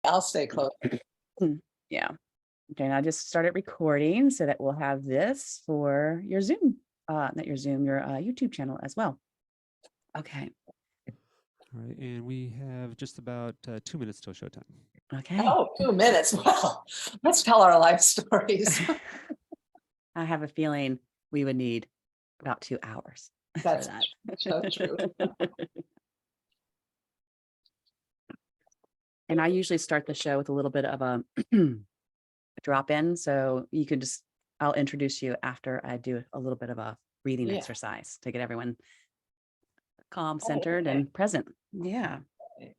I'll stay close. Yeah. Okay, and I just started recording so that we'll have this for your Zoom, not your Zoom, your YouTube channel as well. Okay. All right, and we have just about 2 minutes till showtime. Okay. Oh, 2 minutes. Well, let's tell our life stories. I have a feeling we would need about 2 hours for That's that. so true. And I usually start the show with a little bit of a drop in. So you could just, I'll introduce you after I do a little bit of a breathing Yeah. exercise to get everyone calm, Oh, centered, okay. and present. Yeah.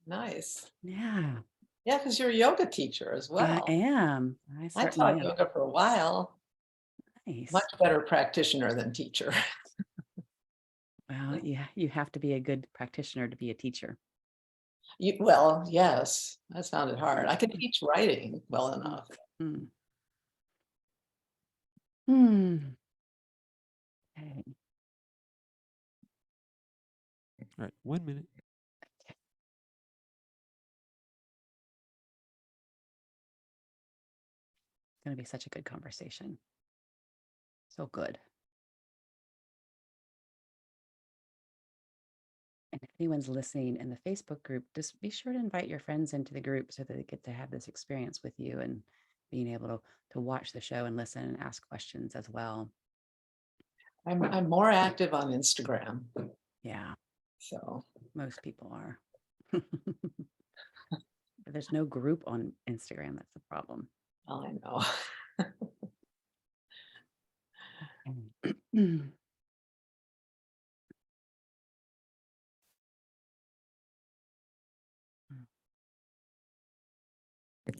Nice. Yeah. Yeah, because you're a yoga teacher as I well. am. I I certainly taught am. yoga for a while. Nice. Much better practitioner than teacher. Well, yeah, you have to be a good practitioner to be a teacher. Well, yes, that sounded hard. I can teach writing well enough. Mm. Hmm. Okay. All right, 1 minute. It's going to be such a good conversation. So good. And if anyone's listening in the Facebook group, just be sure to invite your friends into the group so that they get to have this experience with you and being able to watch the show and listen and ask questions as well. I'm more active on Instagram. Yeah, So most people are. But there's no group on Instagram. That's the problem. I know.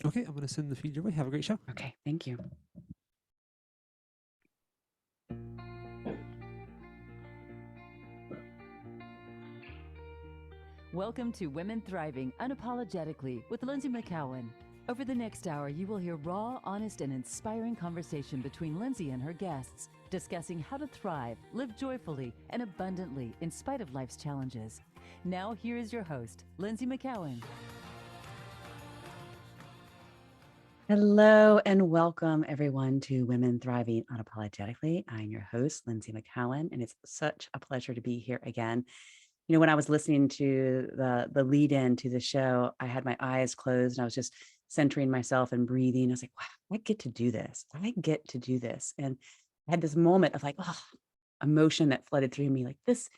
Okay, I'm going to send the feed your way. Have a great show. Okay, thank you. Welcome to Women Thriving Unapologetically with Lynsie McKeown. Over the next hour, you will hear raw, honest, and inspiring conversation between Lynsie and her guests, discussing how to thrive, live joyfully, and abundantly in spite of life's challenges. Now, here is your host, Lynsie McKeown. Hello and welcome everyone to Women Thriving Unapologetically. I'm your host, Lynsie McKeown, and it's such a pleasure to be here again. You know, when I was listening to the lead in to the show, I had my eyes closed and I was just centering myself and breathing. I was like, wow, I get to do this. I get to do this. And I had this moment of like, oh, emotion that flooded through me like this.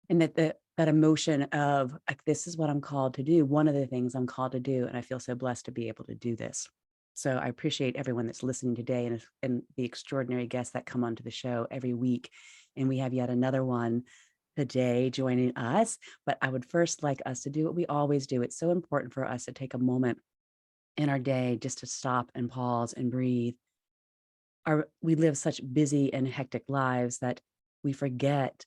And that emotion of like, this is what I'm called to do. One of the things I'm called to do. And I feel so blessed to be able to do this. So I appreciate everyone that's listening today and the extraordinary guests that come onto the show every week. And we have yet another one today joining us. But I would first like us to do what we always do. It's so important for us to take a moment in our day just to stop and pause and breathe. We live such busy and hectic lives that we forget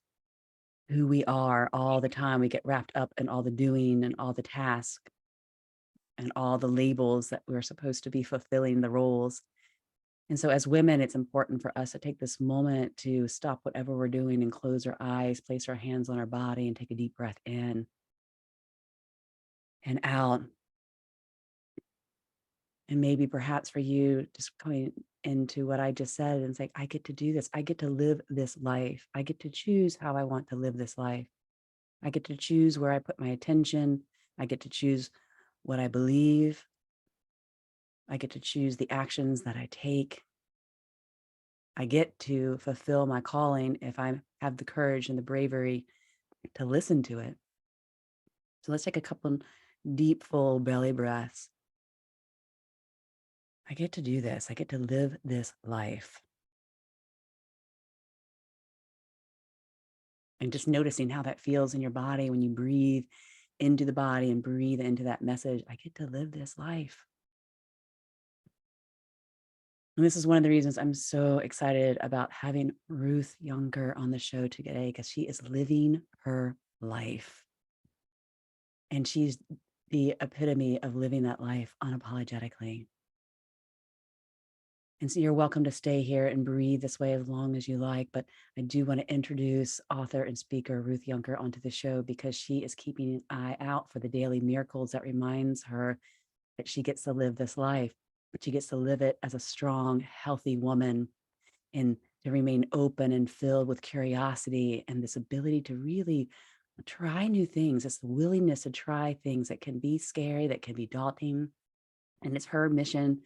who we are all the time. We get wrapped up in all the doing and all the tasks and all the labels that we're supposed to be fulfilling the roles. And so as women, it's important for us to take this moment to stop whatever we're doing and close our eyes, place our hands on our body and take a deep breath in and out. And maybe perhaps for you, just coming into what I just said and say, I get to do this. I get to live this life. I get to choose how I want to live this life. I get to choose where I put my attention. I get to choose what I believe. I get to choose the actions that I take. I get to fulfill my calling if I have the courage and the bravery to listen to it. So let's take a couple deep, full belly breaths. I get to do this. I get to live this life. And just noticing how that feels in your body when you breathe into the body and breathe into that message. I get to live this life. And this is one of the reasons I'm so excited about having Ruth Yunker on the show today, because she is living her life. And she's the epitome of living that life unapologetically. And so you're welcome to stay here and breathe this way as long as you like. But I do want to introduce author and speaker Ruth Yunker onto the show because she is keeping an eye out for the daily miracles that reminds her that she gets to live this life, but she gets to live it as a strong, healthy woman, and to remain open and filled with curiosity and this ability to really try new things, this willingness to try things that can be scary, that can be daunting. And it's her mission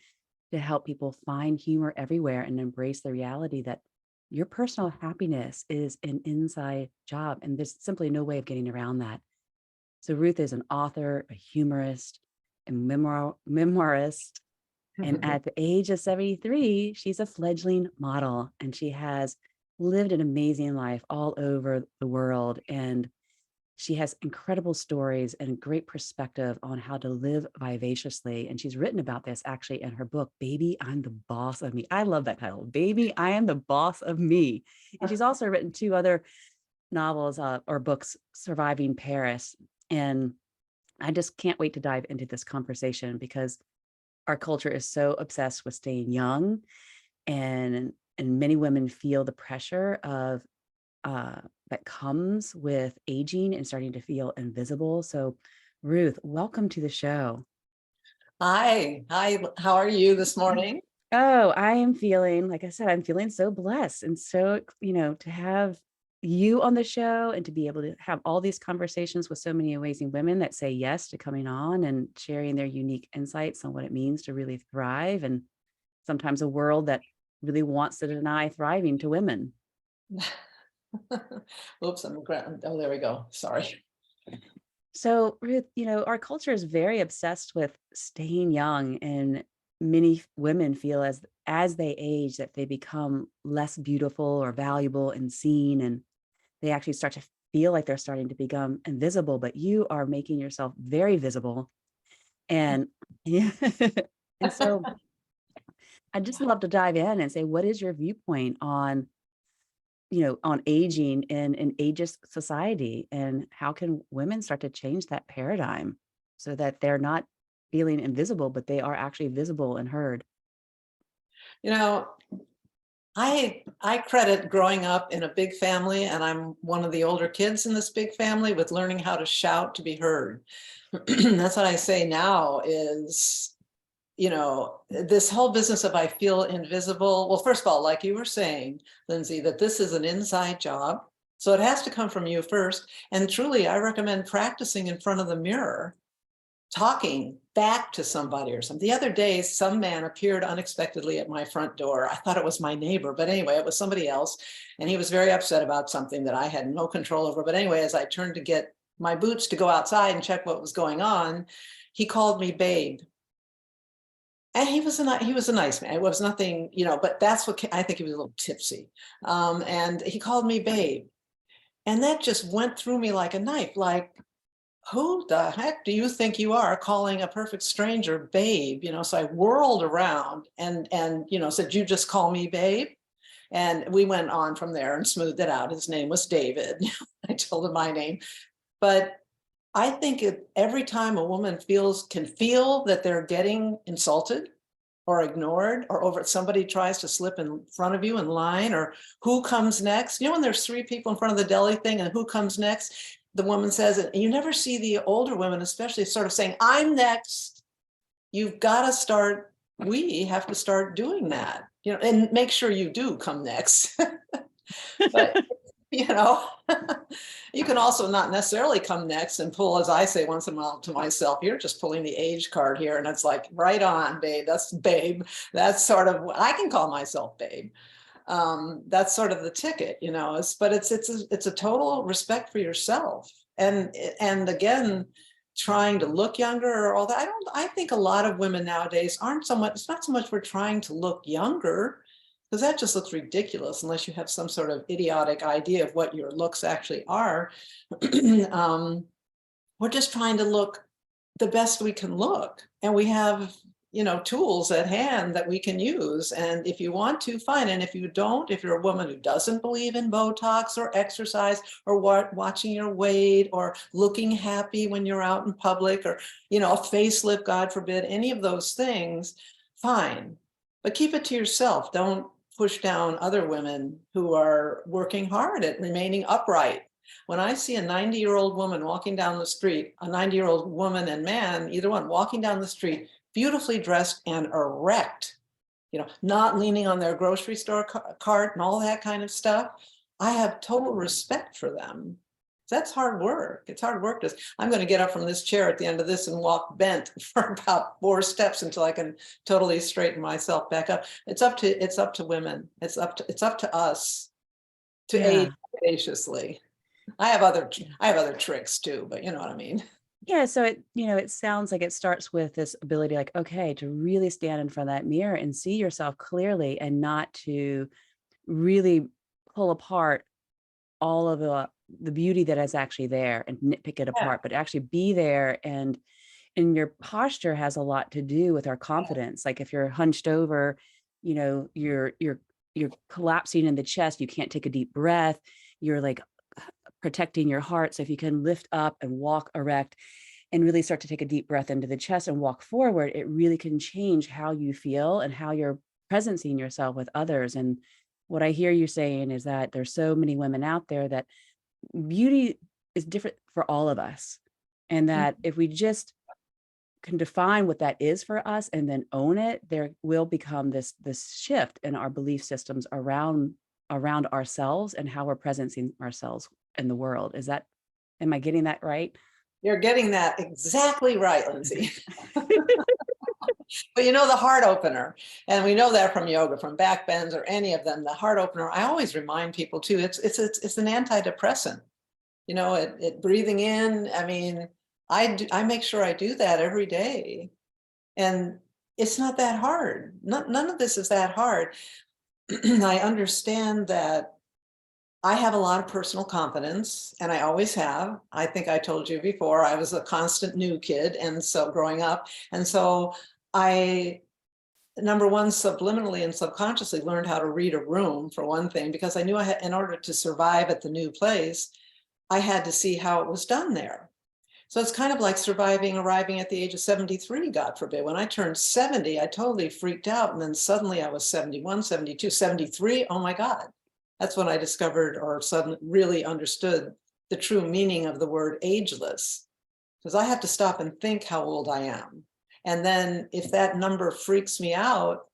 to help people find humor everywhere and embrace the reality that your personal happiness is an inside job. And there's simply no way of getting around that. So Ruth is an author, a humorist, a memoirist. And at the age of 73, she's a fledgling model, and she has lived an amazing life all over the world. And she has incredible stories and a great perspective on how to live vivaciously. And she's written about this actually in her book, Baby, I'm the Boss of Me. I love that title, Baby, I Am the Boss of Me. And she's also written 2 other novels or books, Surviving Paris. And I just can't wait to dive into this conversation because our culture is so obsessed with staying young, and many women feel the pressure of that comes with aging and starting to feel invisible. So Ruth, welcome to the show. Hi, how are you this morning? Oh, I am feeling, like I said, I'm feeling so blessed and so, to have you on the show and to be able to have all these conversations with so many amazing women that say yes to coming on and sharing their unique insights on what it means to really thrive. And sometimes a world that really wants to deny thriving to women. Oops, oh, there we go. Sorry. So Ruth, our culture is very obsessed with staying young, and many women feel as they age that they become less beautiful or valuable and seen, and they actually start to feel like they're starting to become invisible, but you are making yourself very visible. And yeah. And so I'd just love to dive in and say, what is your viewpoint on, on aging in an ageist society, and how can women start to change that paradigm so that they're not feeling invisible, but they are actually visible and heard? I credit growing up in a big family, and I'm one of the older kids in this big family, with learning how to shout to be heard. That's what I say now is, this whole business of I feel invisible. Well, first of all, like you were saying, Lynsie, that this is an inside job. So it has to come from you first. And truly, I recommend practicing in front of the mirror, talking back to somebody or something. The other day, some man appeared unexpectedly at my front door. I thought it was my neighbor, but anyway, it was somebody else. And he was very upset about something that I had no control over. But anyway, as I turned to get my boots to go outside and check what was going on, he called me babe. And he was a nice man. It was nothing, but that's what I think he was a little tipsy. And he called me babe. And that just went through me like a knife, like, who the heck do you think you are calling a perfect stranger babe? So I whirled around and said, you just call me babe? And we went on from there and smoothed it out. His name was David. I told him my name. But I think every time a woman can feel that they're getting insulted or ignored, or somebody tries to slip in front of you in line, or who comes next, when there's 3 people in front of the deli thing and who comes next, the woman says it, and you never see the older women, especially, sort of saying, I'm next. You've got to start, we have to start doing that, and make sure you do come next. But, you can also not necessarily come next and pull, as I say once in a while to myself, you're just pulling the age card here. And it's like, right on, babe, that's babe. That's sort of, I can call myself babe. That's sort of the ticket, but it's a total respect for yourself. And again, trying to look younger or all that. I think a lot of women nowadays it's not so much we're trying to look younger, because that just looks ridiculous unless you have some sort of idiotic idea of what your looks actually are. We're just trying to look the best we can look. And we have, tools at hand that we can use. And if you want to, fine. And if you don't, if you're a woman who doesn't believe in Botox or exercise or watching your weight or looking happy when you're out in public, or, a facelift, God forbid, any of those things, fine. But keep it to yourself. Don't push down other women who are working hard at remaining upright. When I see a 90-year-old woman walking down the street, a 90-year-old woman and man, either one walking down the street, beautifully dressed and erect, not leaning on their grocery store cart and all that kind of stuff. I have total respect for them. That's hard work. It's hard work. I'm going to get up from this chair at the end of this and walk bent for about 4 steps until I can totally straighten myself back up. It's up to women. It's up to us to age audaciously. I have other tricks too, but you know what I mean. Yeah, so it sounds like it starts with this ability, like, okay, to really stand in front of that mirror and see yourself clearly, and not to really pull apart all of the beauty that is actually there and nitpick it apart, but actually be there. And your posture has a lot to do with our confidence. Like if you're hunched over, you're collapsing in the chest, you can't take a deep breath, you're like protecting your heart. So if you can lift up and walk erect and really start to take a deep breath into the chest and walk forward, it really can change how you feel and how you're presencing yourself with others. And what I hear you saying is that there's so many women out there that beauty is different for all of us. And that if we just can define what that is for us and then own it, there will become this shift in our belief systems around ourselves and how we're presencing ourselves in the world. Am I getting that right? You're getting that exactly right, Lynsie. But the heart opener, and we know that from yoga, from back bends or any of them, the heart opener, I always remind people too, it's an antidepressant. It breathing in. I mean, I make sure I do that every day. And it's not that hard. None of this is that hard. I understand that I have a lot of personal confidence, and I always have. I think I told you before, I was a constant new kid, and so growing up. And so I, number one, subliminally and subconsciously learned how to read a room, for one thing, because I knew I had, in order to survive at the new place, I had to see how it was done there. So it's kind of like arriving at the age of 73, God forbid. When I turned 70, I totally freaked out. And then suddenly I was 71, 72, 73. Oh my God. That's when I discovered or suddenly really understood the true meaning of the word ageless. Because I have to stop and think how old I am. And then if that number freaks me out,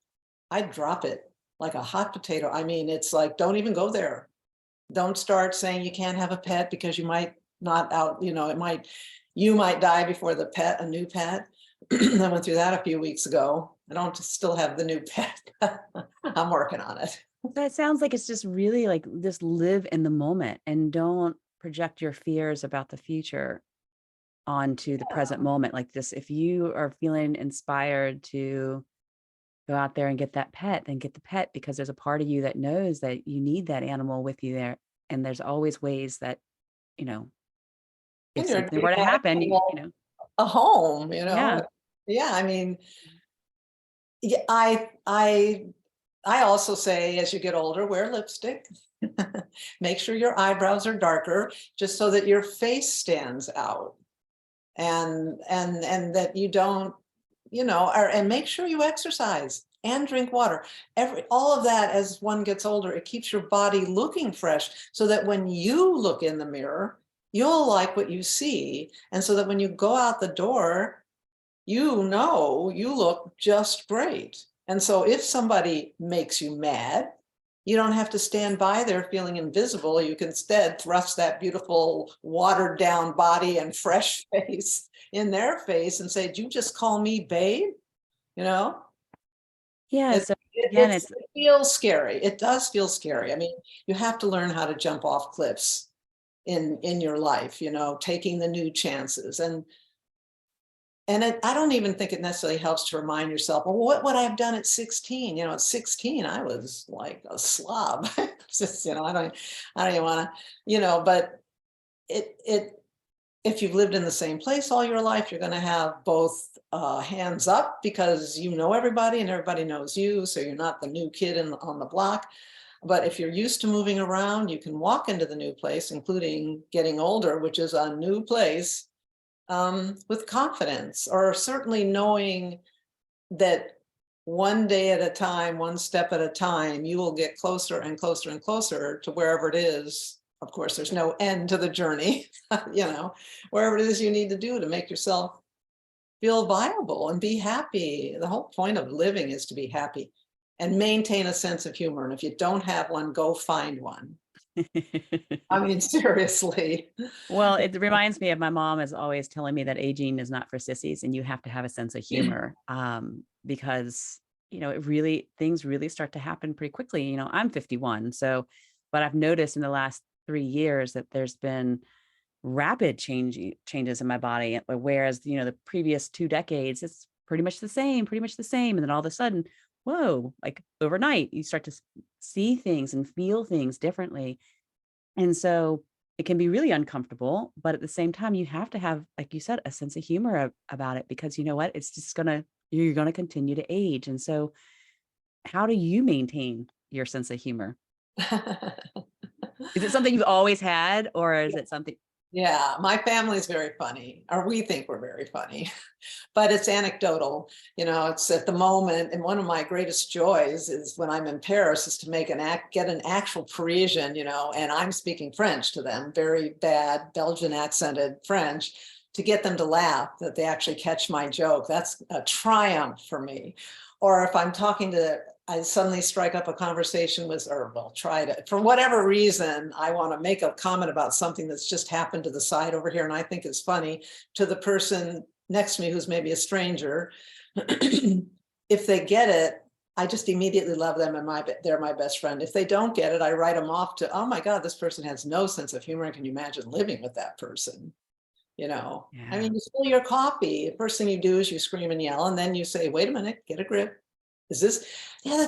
I drop it like a hot potato. I mean, it's like, don't even go there. Don't start saying you can't have a pet because you might not you might die before the pet, a new pet. I went through that a few weeks ago. I don't still have the new pet. I'm working on it. So it sounds like it's just really like just live in the moment and don't project your fears about the future onto the present moment. Like this, if you are feeling inspired to go out there and get that pet, then get the pet, because there's a part of you that knows that you need that animal with you there. And there's always ways that, if something were to happen, a home, Yeah. Yeah, I mean, yeah, I also say, as you get older, wear lipstick. Make sure your eyebrows are darker, just so that your face stands out. And that you don't, and make sure you exercise and drink water. All of that, as one gets older, it keeps your body looking fresh, so that when you look in the mirror, you'll like what you see. And so that when you go out the door, you look just great. And so if somebody makes you mad, you don't have to stand by there feeling invisible. You can instead thrust that beautiful watered down body and fresh face in their face and say, "Did you just call me babe?" Yeah. It, So it, again, it feels scary. It does feel scary. I mean, you have to learn how to jump off cliffs in your life, taking the new chances. And I don't even think it necessarily helps to remind yourself, well, what would I have done at 16? At 16, I was like a slob. Just, I don't even want to, but if you've lived in the same place all your life, you're going to have both hands up, because you know everybody and everybody knows you. So you're not the new kid on the block. But if you're used to moving around, you can walk into the new place, including getting older, which is a new place, with confidence, or certainly knowing that one day at a time, one step at a time, you will get closer and closer and closer to wherever it is. Of course, there's no end to the journey, wherever it is you need to do to make yourself feel viable and be happy. The whole point of living is to be happy and maintain a sense of humor. And if you don't have one, go find one. I mean, seriously. Well, it reminds me of my mom is always telling me that aging is not for sissies and you have to have a sense of humor, because, things really start to happen pretty quickly. I'm 51. So, but I've noticed in the last 3 years that there's been rapid changes in my body. Whereas, the previous 2 decades, it's pretty much the same. And then all of a sudden, whoa, like overnight, you start to see things and feel things differently. And so it can be really uncomfortable, but at the same time, you have to have, like you said, a sense of humor about it, because you know what? It's just you're going to continue to age. And so how do you maintain your sense of humor? Is it something you've always had, or is it something? Yeah, my family's very funny, or we think we're very funny, but it's anecdotal. It's at the moment, and one of my greatest joys is when I'm in Paris is to get an actual Parisian, and I'm speaking French to them, very bad Belgian accented French, to get them to laugh, that they actually catch my joke. That's a triumph for me. Or if I'm I suddenly strike up a conversation try to, for whatever reason, I want to make a comment about something that's just happened to the side over here and I think is funny, to the person next to me who's maybe a stranger. If they get it, I just immediately love them and they're my best friend. If they don't get it, I write them off to, oh my God, this person has no sense of humor. Can you imagine living with that person? Yeah. I mean, you spill your coffee. The first thing you do is you scream and yell, and then you say, wait a minute, get a grip. Is this the other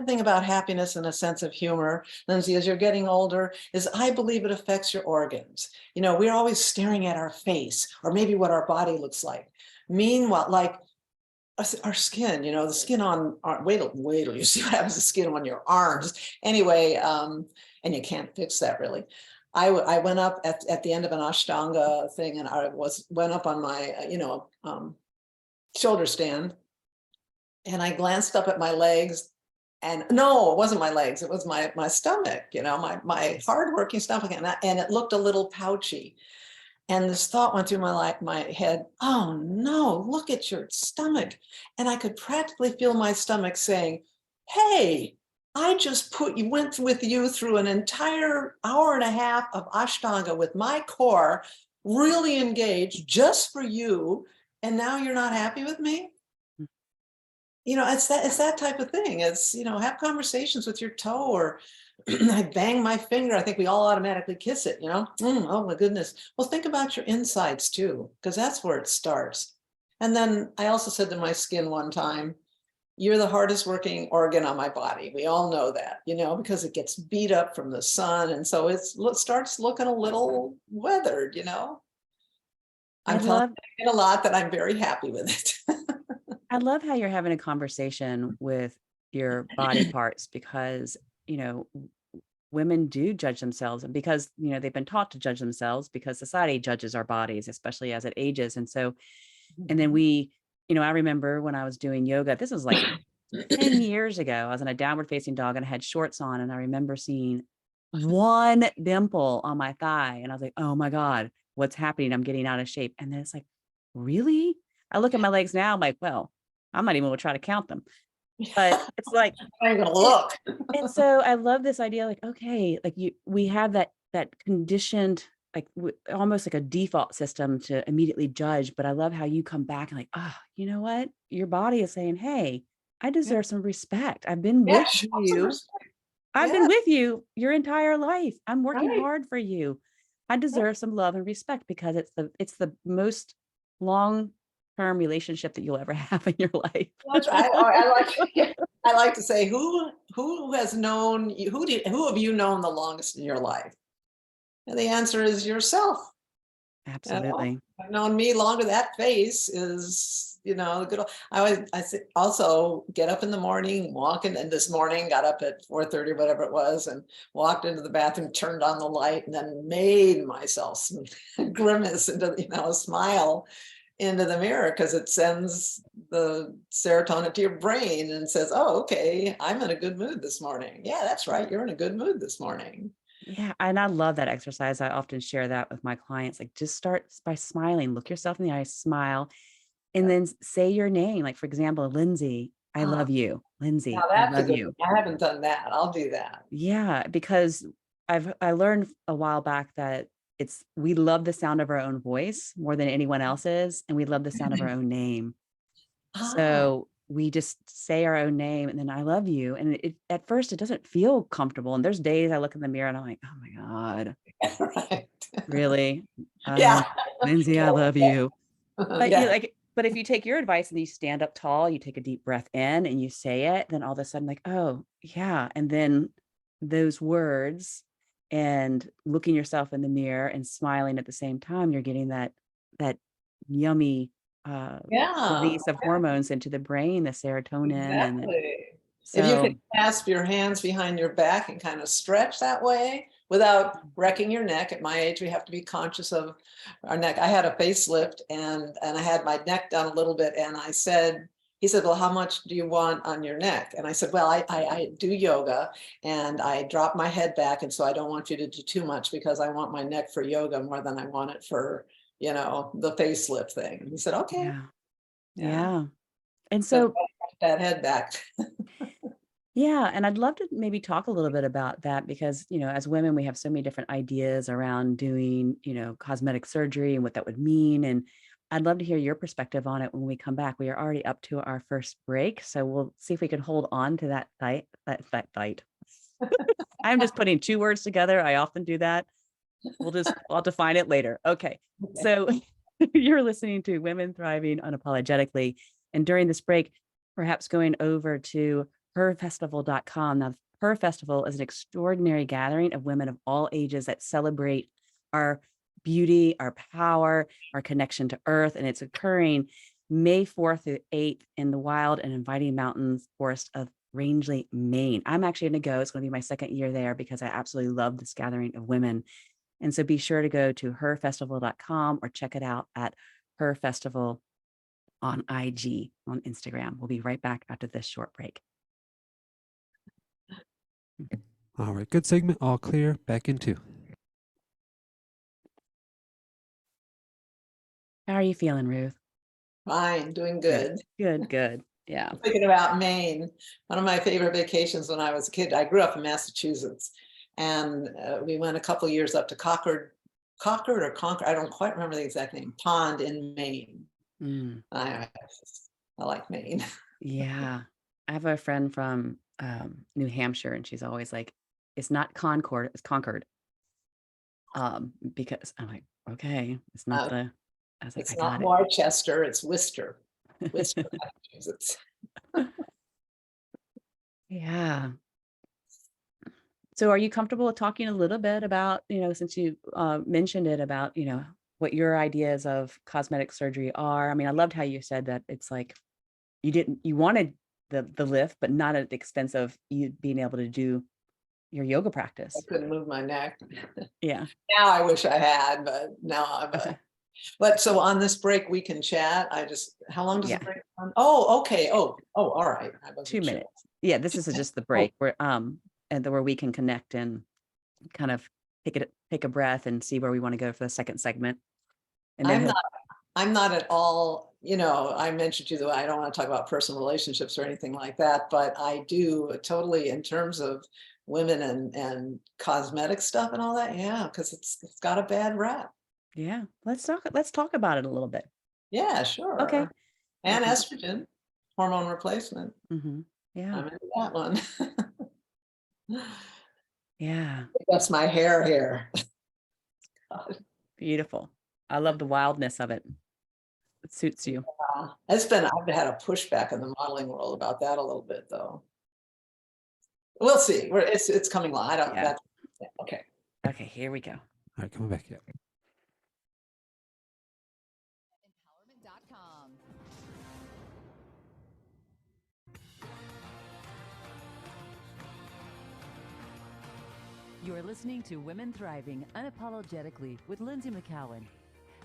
thing about happiness and a sense of humor, Lynsie, as you're getting older, is I believe it affects your organs. We're always staring at our face or maybe what our body looks like. Meanwhile, like our skin, the skin on our, wait till you see what happens to skin on your arms. Anyway, and you can't fix that really. I went up at the end of an Ashtanga thing, and I went up on my, shoulder stand, and I glanced up at my legs, and no, it wasn't my legs. It was my stomach, my hardworking stomach, and it looked a little pouchy. And this thought went through my head, oh no, look at your stomach. And I could practically feel my stomach saying, hey, I just went with you through an entire hour and a half of Ashtanga with my core really engaged just for you. And now you're not happy with me? It's that type of thing. It's, have conversations with your toe, or I bang my finger. I think we all automatically kiss it, oh my goodness. Well, think about your insides too, because that's where it starts. And then I also said to my skin one time, you're the hardest working organ on my body. We all know that, because it gets beat up from the sun. And so it starts looking a little weathered, I'm telling you a lot that I'm very happy with it. I love how you're having a conversation with your body parts, because, women do judge themselves, and because, they've been taught to judge themselves because society judges our bodies, especially as it ages. And so, and then I remember when I was doing yoga, this was like 10 years ago, I was in a downward facing dog and I had shorts on, and I remember seeing one dimple on my thigh, and I was like, oh my God, what's happening? I'm getting out of shape. And then it's like, really? I look at my legs now, I'm like, well, I'm not even gonna try to count them. But it's like, I'm gonna look. And so I love this idea, like, okay, like we have that conditioned, like almost like a default system to immediately judge. But I love how you come back and like, oh, you know what? Your body is saying, hey, I deserve some respect. I've been with you. I've been with you your entire life. I'm working hard for you. I deserve some love and respect, because it's the most long-term relationship that you'll ever have in your life. I like to say, who has known you, who have you known the longest in your life? And the answer is yourself. Absolutely. I've known me longer. That face is, good. I also get up in the morning, and this morning got up at 4:30, whatever it was, and walked into the bathroom, turned on the light, and then made myself grimace into, a smile into the mirror, because it sends the serotonin to your brain and says, oh, okay, I'm in a good mood this morning. Yeah, that's right. You're in a good mood this morning. Yeah. And I love that exercise. I often share that with my clients. Like, just start by smiling, look yourself in the eye, smile. And then say your name. Like, for example, Lynsie, I Ah, love you. Lynsie, now I that's a love good you. one. I haven't done that. I'll do that. Yeah, because I learned a while back that we love the sound of our own voice more than anyone else's, and we love the sound of our own name. Ah, So we just say our own name and then I love you. And at first it doesn't feel comfortable. And there's days I look in the mirror and I'm like, oh my God, right. really? Yeah. Lynsie, I love you. But Yeah. but if you take your advice and you stand up tall, you take a deep breath in and you say it, then all of a sudden, like, oh yeah. And then those words and looking yourself in the mirror and smiling at the same time, you're getting that yummy Yeah. release of hormones into the brain, the serotonin, and Exactly. If you so can clasp your hands behind your back and kind of stretch that way without wrecking your neck. At my age, we have to be conscious of our neck. I had a facelift and I had my neck down a little bit, and he said, well, how much do you want on your neck? And I said, well, I do yoga and I drop my head back. And so I don't want you to do too much because I want my neck for yoga more than I want it for, the facelift thing. And he said, okay. yeah, Yeah. yeah. And So so that head back. yeah, and I'd love to maybe talk a little bit about that because, as women, we have so many different ideas around doing, cosmetic surgery and what that would mean. And I'd love to hear your perspective on it when we come back. We are already up to our first break, so we'll see if we can hold on to that fight. That fight. I'm just putting two words together. I often do that. I'll define it later. Okay. So you're listening to Women Thriving Unapologetically. And during this break, perhaps going over to herfestival.com. Now, Her Festival is an extraordinary gathering of women of all ages that celebrate our beauty, our power, our connection to earth. And it's occurring May 4th through 8th in the wild and inviting mountains forest of Rangeley, Maine. I'm actually going to go. It's going to be my second year there because I absolutely love this gathering of women. And so be sure to go to herfestival.com or check it out at Her Festival on IG, on Instagram. We'll be right back after this short break. All right, good segment, all clear, back in 2. How are you feeling, Ruth? Fine, doing good. Good. Yeah. Thinking about Maine, one of my favorite vacations when I was a kid. I grew up in Massachusetts, and we went a couple years up to Concord or Concord. I don't quite remember the exact name. Pond in Maine. Mm, I like Maine. yeah. I have a friend from New Hampshire, and she's always like, it's not Concord, it's Concord. Because I'm like, okay, it's not I was like, It's I not got it. Worcester, it's Worcester, Massachusetts. Yeah. So are you comfortable talking a little bit about, since you mentioned it about, what your ideas of cosmetic surgery are? I mean, I loved how you said that it's like you wanted the lift, but not at the expense of you being able to do your yoga I practice. couldn't move my neck. Yeah. Now I wish I had, but now but so on this break we can chat. How long does Yeah. the break run? Oh, okay. Oh, all right. I wasn't 2 sure. minutes. Yeah, this is just the break where where we can connect and kind of take a breath and see where we want to go for the second segment. And then I'm not at all, I mentioned to you that I don't want to talk about personal relationships or anything like that, but I do totally in terms of women and cosmetic stuff and all that. Yeah, because it's got a bad rap. yeah, let's talk about it a little bit. Yeah, sure. Okay. And Okay. estrogen, hormone replacement. Mm-hmm. Yeah. I'm into that one. Yeah. That's my hair here. Beautiful. I love the wildness of it. It suits you. I've had a pushback in the modeling world about that a little bit, though. We'll see. It's coming along. I don't. Yeah. Okay. Okay, here we go. All right, coming back. Yeah. Empowerment.com. You're listening to Women Thriving Unapologetically with Lynsie McKeown.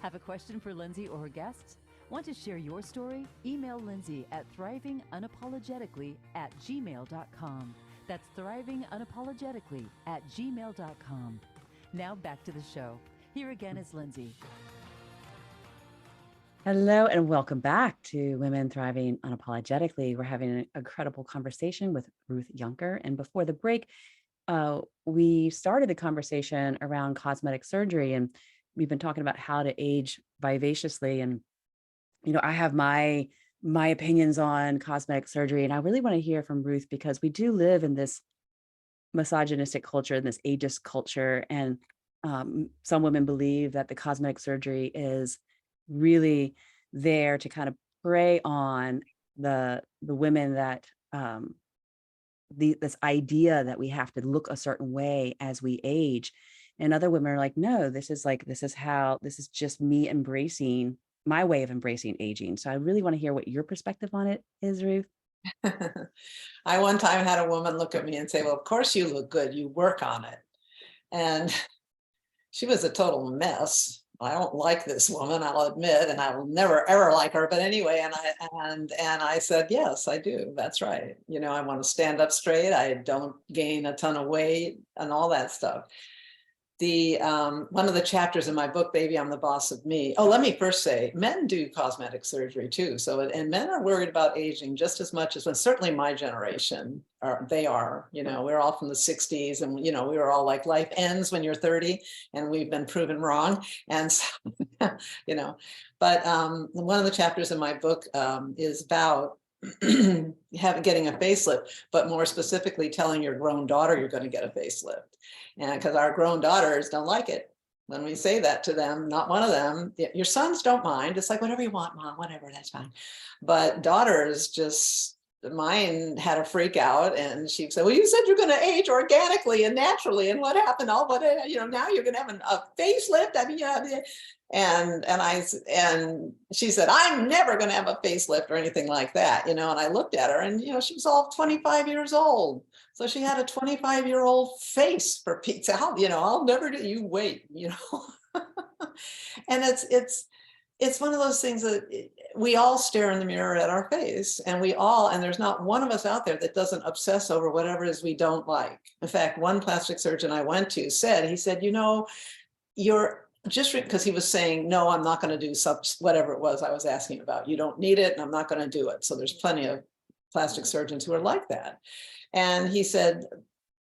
Have a question for Lynsie or her guests? Want to share your story? Email Lynsie at thrivingunapologetically@gmail.com. That's thrivingunapologetically@gmail.com. Now back to the show. Here again is Lynsie. Hello and welcome back to Women Thriving Unapologetically. We're having an incredible conversation with Ruth Yunker. And before the break, we started the conversation around cosmetic surgery, and we've been talking about how to age vivaciously. And, I have my opinions on cosmetic surgery, and I really want to hear from Ruth because we do live in this misogynistic culture, in this ageist culture. And some women believe that the cosmetic surgery is really there to kind of prey on the women that this idea that we have to look a certain way as we age. And other women are like, no, this is just me embracing my way of embracing aging. So I really want to hear what your perspective on it is, Ruth. I one time had a woman look at me and say, well, of course you look good, you work on it. And she was a total mess. I don't like this woman, I'll admit, and I will never ever like her. But anyway, and I said, yes, I do. That's right. I want to stand up straight. I don't gain a ton of weight and all that stuff. One of the chapters in my book, Baby, I'm the Boss of Me. Oh, let me first say, men do cosmetic surgery too. So, and men are worried about aging just as much as certainly my generation they are. We're all from the 60s, and we were all like, life ends when you're 30, and we've been proven wrong. And so, but one of the chapters in my book is about getting a facelift, but more specifically telling your grown daughter you're going to get a facelift. And because our grown daughters don't like it when we say that to them. Not one of them. Your sons don't mind. It's like, whatever you want, Mom, whatever, that's fine. But daughters just, mine had a freak out, and she said, well, you said you're going to age organically and naturally, and what happened? Now you're going to have a facelift. I mean, and she said, I'm never going to have a facelift or anything like that, and I looked at her, and she was all 25 years old. So she had a 25-year-old face, for Pete's out, I'll never do, you wait, and it's one of those things that we all stare in the mirror at our face, and there's not one of us out there that doesn't obsess over whatever it is we don't like. In fact, one plastic surgeon I went to said, you're just because he was saying, no, I'm not going to do whatever it was I was asking about. You don't need it, and I'm not going to do it. So there's plenty of plastic surgeons who are like that. And he said,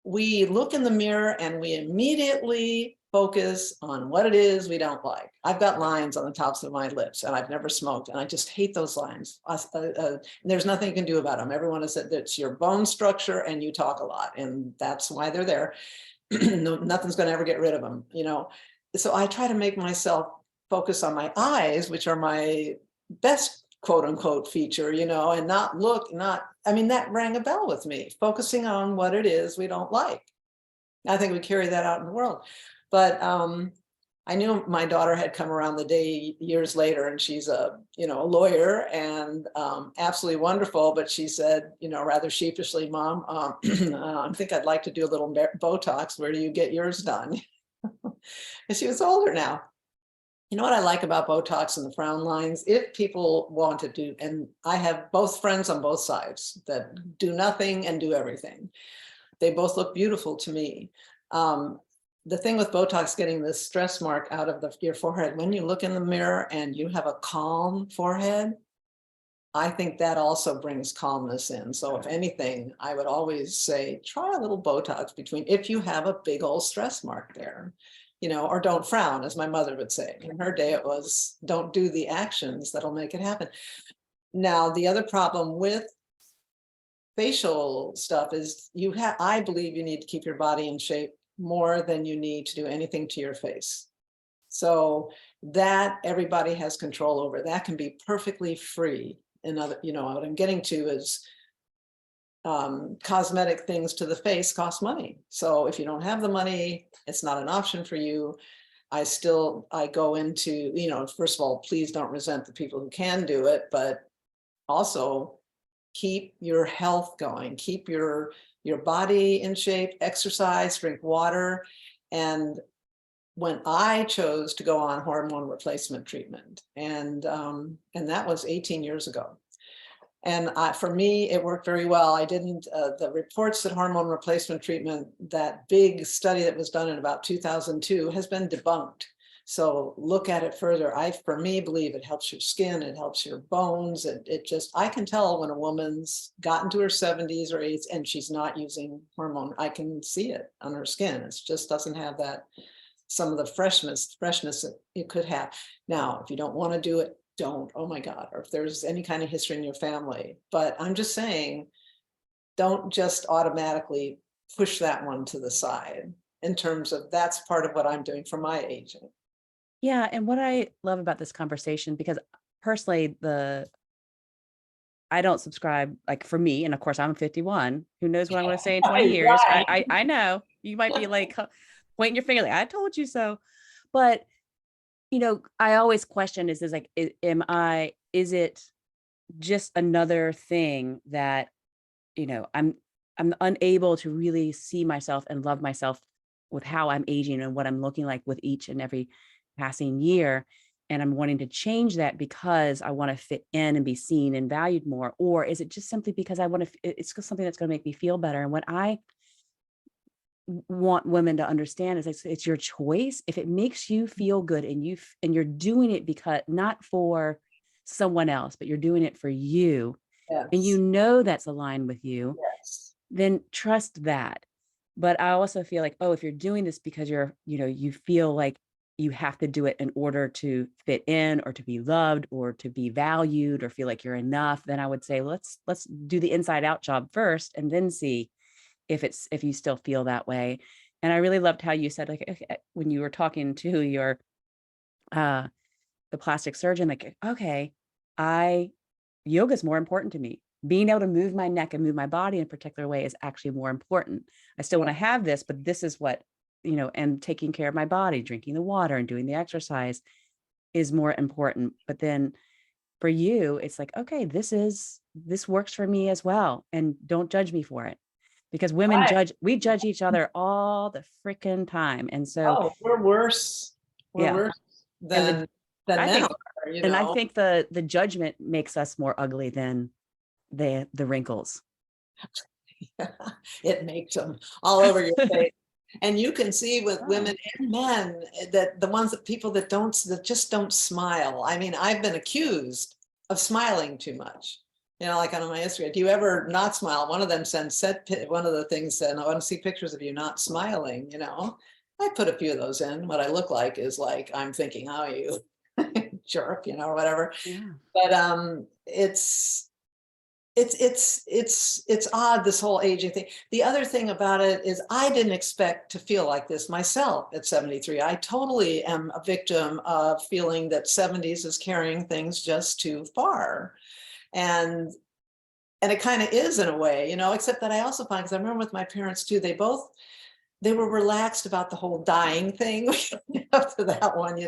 we look in the mirror and we immediately focus on what it is we don't like. I've got lines on the tops of my lips, and I've never smoked, and I just hate those lines. There's nothing you can do about them. Everyone has said that's your bone structure and you talk a lot, and that's why they're there. Nothing's going to ever get rid of them, So I try to make myself focus on my eyes, which are my best quote unquote feature, and that rang a bell with me, focusing on what it is we don't like. I think we carry that out in the world. But I knew my daughter had come around the day years later, and she's a lawyer and absolutely wonderful. But she said, rather sheepishly, Mom, I think I'd like to do a little Botox. Where do you get yours done? And she was older now. You know what I like about Botox and the frown lines? If people want to do, and I have both friends on both sides that do nothing and do everything. They both look beautiful to me. The thing with Botox, getting this stress mark out of your forehead, when you look in the mirror and you have a calm forehead, I think that also brings calmness in. So if anything, I would always say, try a little Botox if you have a big old stress mark there. Or don't frown, as my mother would say. In her day, it was don't do the actions that'll make it happen. Now, the other problem with facial stuff is I believe you need to keep your body in shape more than you need to do anything to your face. So that everybody has control over. That can be perfectly free. What I'm getting to is cosmetic things to the face cost money. So if you don't have the money, it's not an option for you. I go into, first of all, please don't resent the people who can do it, but also keep your health going, keep your body in shape, exercise, drink water. And when I chose to go on hormone replacement treatment, and that was 18 years ago. And for me, it worked very well. I didn't, the reports that hormone replacement treatment, that big study that was done in about 2002 has been debunked. So look at it further. I, for me, believe it helps your skin, it helps your bones. It just, I can tell when a woman's gotten to her 70s or 80s and she's not using hormone. I can see it on her skin. It just doesn't have that, some of the freshness that it could have. Now, if you don't want to do it, don't, oh my God, or if there's any kind of history in your family. But I'm just saying, don't just automatically push that one to the side in terms of that's part of what I'm doing for my aging. Yeah. And what I love about this conversation, because personally, I don't subscribe, like for me, and of course I'm 51, who knows what I'm going to say in 20 years. I know you might be like pointing your finger, like, I told you so. But, you know, I always question, is like, is it just another thing that, you know, I'm unable to really see myself and love myself with how I'm aging and what I'm looking like with each and every passing year. And I'm wanting to change that because I want to fit in and be seen and valued more? Or is it just simply because I want to, it's just something that's going to make me feel better? And what I want women to understand is it's your choice. If it makes you feel good and you're doing it because not for someone else, but you're doing it for you, Yes. and you know that's aligned with you, Yes. then trust that. But I also feel like, oh, if you're doing this because you feel like you have to do it in order to fit in or to be loved or to be valued or feel like you're enough, then I would say, let's do the inside out job first and then see if you still feel that way. And I really loved how you said, like, okay, when you were talking to your, the plastic surgeon, like, okay, yoga is more important to me. Being able to move my neck and move my body in a particular way is actually more important. I still want to have this, but this is what, and taking care of my body, drinking the water and doing the exercise is more important. But then for you, it's like, okay, this works for me as well. And don't judge me for it, because women we judge each other all the freaking time. And so, we're worse. We're worse than I men think, are, you and know. I think the judgment makes us more ugly than the wrinkles. It makes them all over your face. And you can see with women and men that the ones people that just don't smile. I mean, I've been accused of smiling too much. Like on my Instagram, do you ever not smile? One of them one of the things said, I want to see pictures of you not smiling. I put a few of those in. What I look like is like, I'm thinking, how are you jerk, or whatever. Yeah. But it's odd, this whole aging thing. The other thing about it is I didn't expect to feel like this myself at 73. I totally am a victim of feeling that 70s is carrying things just too far. And it kind of is in a way, except that I also find, because I remember with my parents too, they were relaxed about the whole dying thing up to that one,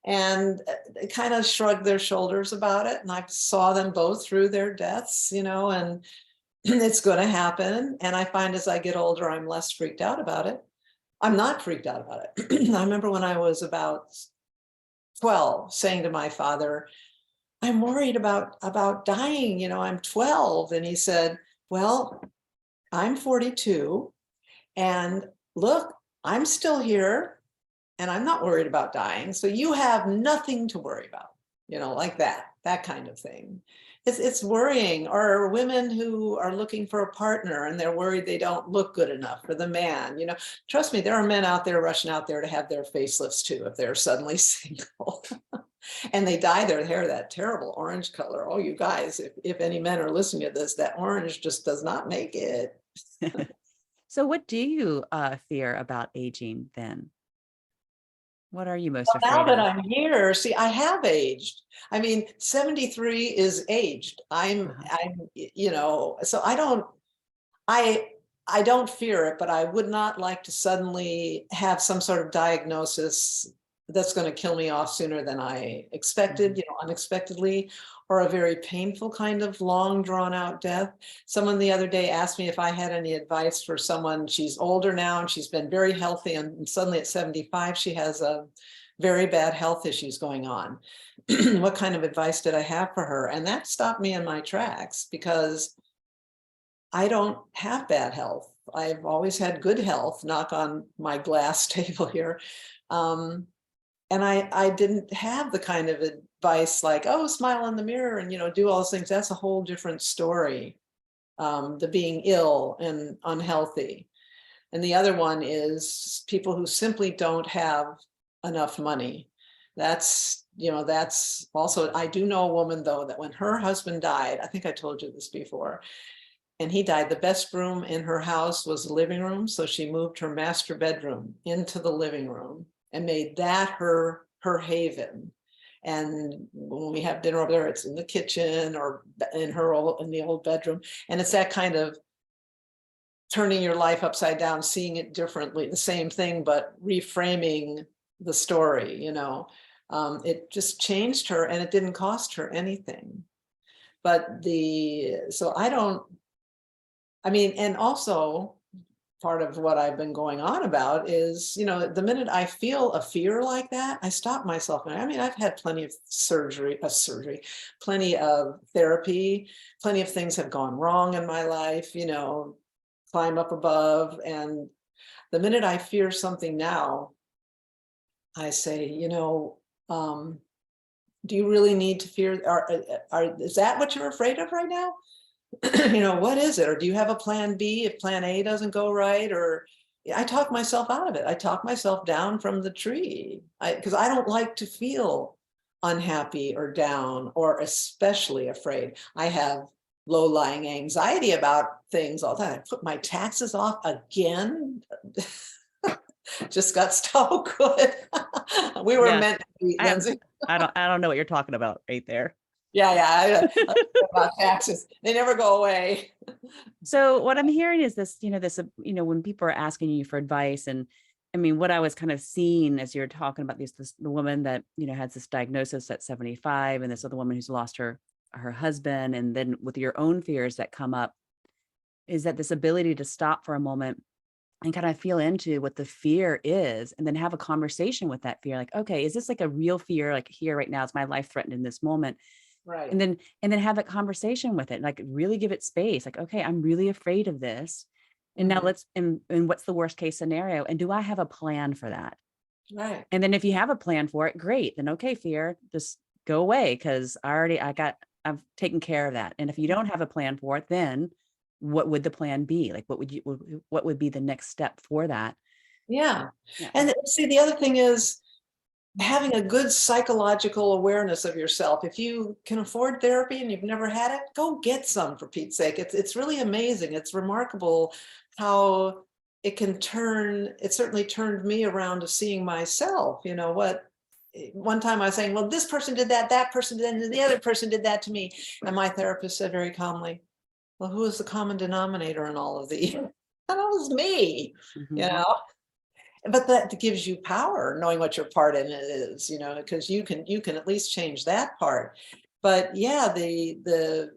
and they kind of shrugged their shoulders about it. And I saw them both through their deaths, and it's going to happen. And I find as I get older, I'm less freaked out about it. I'm not freaked out about it. I remember when I was about 12 saying to my father, I'm worried about dying, I'm 12. And he said, well, I'm 42 and look, I'm still here and I'm not worried about dying. So you have nothing to worry about, like that kind of thing. It's worrying. Or women who are looking for a partner and they're worried they don't look good enough for the man, trust me, there are men out there rushing out there to have their facelifts too, if they're suddenly single. And they dye their hair that terrible orange color. Oh, you guys, if any men are listening to this, that orange just does not make it. So what do you fear about aging then? What are you most afraid now that of? I'm here, see, I have aged. I mean, 73 is aged. I'm, so I don't fear it, but I would not like to suddenly have some sort of diagnosis that's going to kill me off sooner than I expected, unexpectedly, or a very painful kind of long drawn out death. Someone the other day asked me if I had any advice for someone. She's older now and she's been very healthy, and suddenly at 75, she has a very bad health issues going on. What kind of advice did I have for her? And that stopped me in my tracks, because I don't have bad health. I've always had good health, knock on my glass table here. And I didn't have the kind of advice like, oh, smile in the mirror and, do all those things. That's a whole different story. The being ill and unhealthy. And the other one is people who simply don't have enough money. That's also, I do know a woman though, that when her husband died, I think I told you this before, and he died, the best room in her house was the living room. So she moved her master bedroom into the living room and made that her haven. And when we have dinner over there, it's in the kitchen or in the old bedroom. And it's that kind of turning your life upside down, seeing it differently, the same thing, but reframing the story, it just changed her and it didn't cost her anything. But and also part of what I've been going on about is, the minute I feel a fear like that, I stop myself. I've had plenty of surgery, plenty of therapy, plenty of things have gone wrong in my life, climb up above. And the minute I fear something now, I say, do you really need to fear? Is that what you're afraid of right now? What is it? Or do you have a plan B if plan A doesn't go right? Or I talk myself out of it. I talk myself down from the tree because I don't like to feel unhappy or down or especially afraid. I have low-lying anxiety about things all the time. I put my taxes off again. Just got so good. We were meant to be, Lynsie. I don't know what you're talking about right there. Yeah. I about taxes. They never go away. So what I'm hearing is this, when people are asking you for advice, and what I was kind of seeing as you're talking about the woman that, has this diagnosis at 75 and this other woman who's lost her husband. And then with your own fears that come up is that this ability to stop for a moment and kind of feel into what the fear is and then have a conversation with that fear. Like, okay, is this like a real fear? Like here right now, is my life threatened in this moment? Right. And then have that conversation with it, like really give it space. Like, okay, I'm really afraid of this. And now and what's the worst case scenario? And do I have a plan for that? Right. And then if you have a plan for it, great. Then, okay, fear, just go away. Cause I've taken care of that. And if you don't have a plan for it, then what would the plan be? Like, what would be the next step for that? Yeah. And see, the other thing is having a good psychological awareness of yourself. If you can afford therapy and you've never had it, go get some, for Pete's sake. It's really amazing. It's remarkable how it certainly turned me around to seeing myself. One time I was saying, well, this person did that person did, and the other person did that to me. And my therapist said very calmly, well, who is the common denominator in all of these? And it was me, But that gives you power, knowing what your part in it is, because you can at least change that part. But yeah, the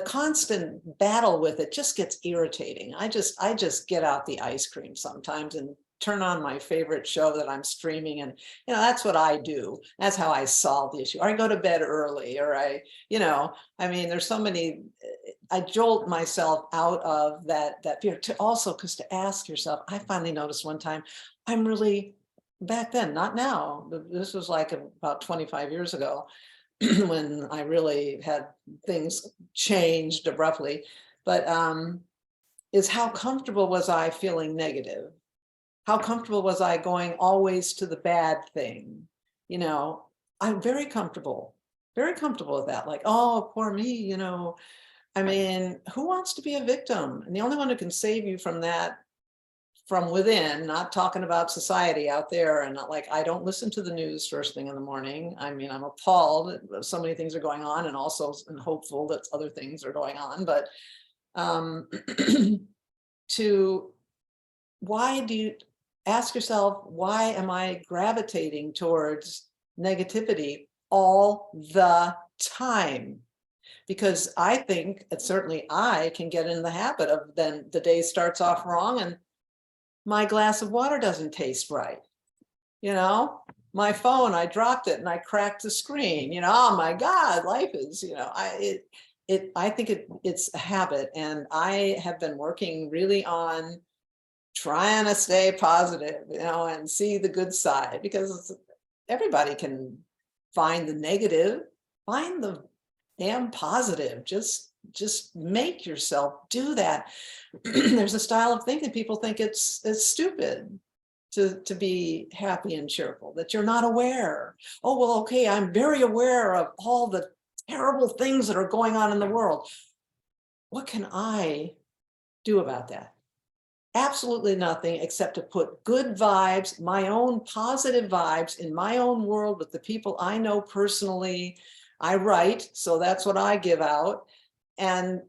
constant battle with it just gets irritating. I just get out the ice cream sometimes and turn on my favorite show that I'm streaming, and that's what I do. That's how I solve the issue. Or I go to bed early, or there's so many. I jolt myself out of that fear because to ask yourself. I finally noticed one time, I'm really, back then, not now, but this was like about 25 years ago, when I really had things changed abruptly. But is how comfortable was I feeling negative? How comfortable was I going always to the bad thing? I'm very comfortable with that. Like, oh, poor me, who wants to be a victim? And the only one who can save you from that from within, not talking about society out there, and not like, I don't listen to the news first thing in the morning. I'm appalled that so many things are going on, and also hopeful that other things are going on. But why do you ask yourself, why am I gravitating towards negativity all the time? Because I think, certainly I can get in the habit of, then the day starts off wrong and my glass of water doesn't taste right. My phone, I dropped it and I cracked the screen, oh my God, life is, I think it's a habit. And I have been working really on trying to stay positive, and see the good side, because everybody can find the negative, find the damn positive. Just make yourself do that. There's a style of thinking, people think it's stupid to be happy and cheerful, that you're not aware. Oh, well, okay, I'm very aware of all the terrible things that are going on in the world. What can I do about that? Absolutely nothing, except to put good vibes, my own positive vibes in my own world with the people I know personally. I write, so that's what I give out, and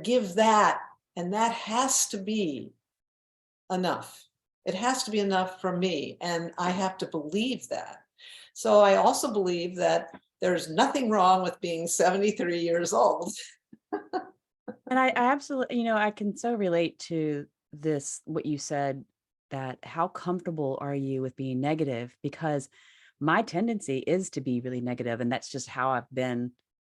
give that, and that has to be enough. It has to be enough for me, and I have to believe that. So I also believe that there's nothing wrong with being 73 years old. And I absolutely, I can so relate to this, what you said, that how comfortable are you with being negative? Because my tendency is to be really negative, and that's just how I've been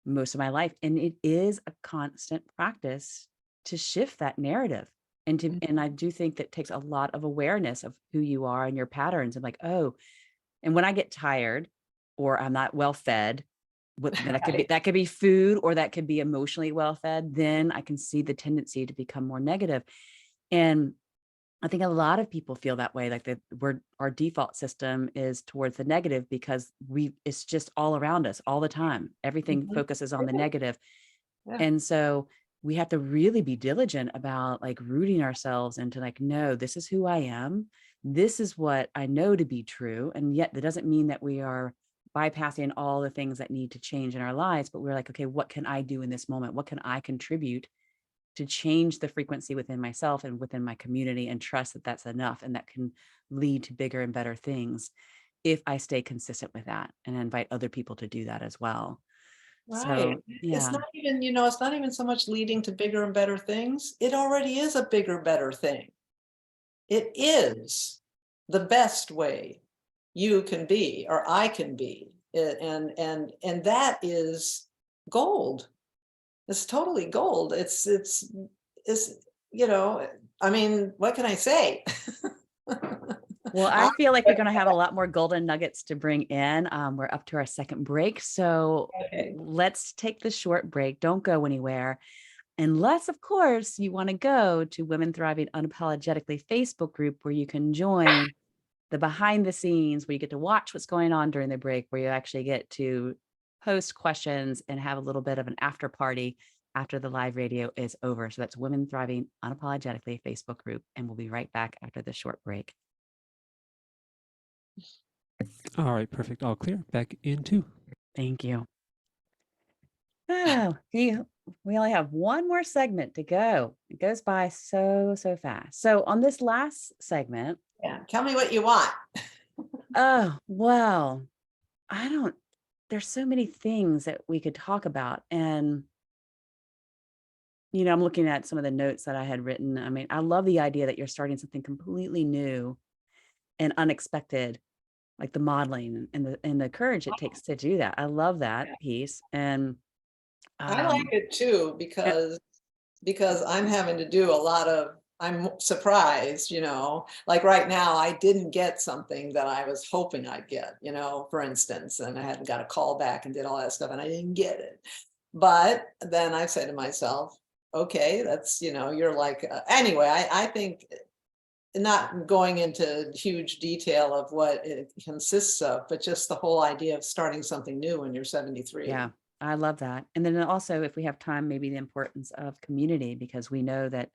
most of my life. And it is a constant practice to shift that narrative. And I do think that takes a lot of awareness of who you are and your patterns, and like, oh, and when I get tired or I'm not well fed, that could be food, or that could be emotionally well fed, then I can see the tendency to become more negative. And I think a lot of people feel that way, like our default system is towards the negative, because it's just all around us all the time. Everything focuses on the negative. Yeah. And so we have to really be diligent about like rooting ourselves into like, no, this is who I am. This is what I know to be true. And yet that doesn't mean that we are bypassing all the things that need to change in our lives, but we're like, okay, what can I do in this moment? What can I contribute to change the frequency within myself and within my community, and trust that that's enough, and that can lead to bigger and better things if I stay consistent with that and invite other people to do that as well. Right. So, It's yeah. not even, it's not even so much leading to bigger and better things. It already is a bigger, better thing. It is the best way you can be, or I can be. And that is gold. It's totally gold. It's I mean, what can I say? Well, I feel like we're going to have a lot more golden nuggets to bring in. We're up to our second break. So Okay. let's take the short break. Don't go anywhere. Unless, of course, you want to go to Women Thriving Unapologetically Facebook group, where you can join the behind the scenes, where you get to watch what's going on during the break, where you actually get to post questions and have a little bit of an after party after the live radio is over. So that's Women Thriving Unapologetically Facebook group. And we'll be right back after this short break. All right, perfect. All clear. Back in 2. Thank you. Oh, we only have one more segment to go. It goes by so fast. So on this last segment, Yeah, tell me what you want. oh, well, there's so many things that we could talk about. And, I'm looking at some of the notes that I had written. I mean, I love the idea that you're starting something completely new and unexpected, like the modeling and the courage it takes to do that. I love that piece. And I like it too, because I'm having to do a lot of, I'm surprised, like right now, I didn't get something that I was hoping I'd get, for instance, and I hadn't got a call back and did all that stuff, and I didn't get it. But then I said to myself, okay, that's, you're like, anyway, I think, not going into huge detail of what it consists of, but just the whole idea of starting something new when you're 73. yeah, I love that. And then also, if we have time, maybe the importance of community, because we know that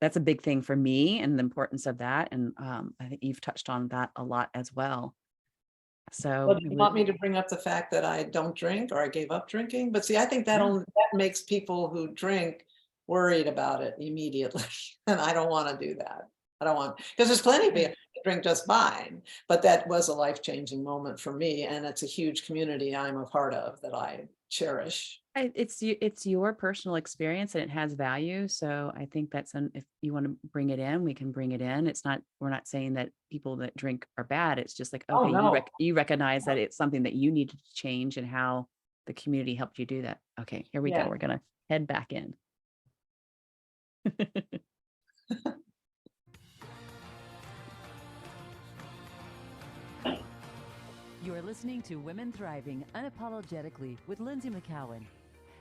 that's a big thing for me, and the importance of that. And I think you've touched on that a lot as well. So Well, do you want me to bring up the fact that I don't drink, or I gave up drinking? But see, I think that Yeah. that makes people who drink worried about it immediately. And I don't want to do that. I don't want, because there's plenty of people who drink just fine, but that was a life-changing moment for me. And it's a huge community I'm a part of that I cherish. It's your personal experience, and it has value. So I think if you want to bring it in, we can bring it in. We're not saying that people that drink are bad. It's just like, okay, no. you recognize that it's something that you needed to change, and how the community helped you do that. Okay, here we go. We're going to head back in. You are listening to Women Thriving Unapologetically with Lynsie McKeown.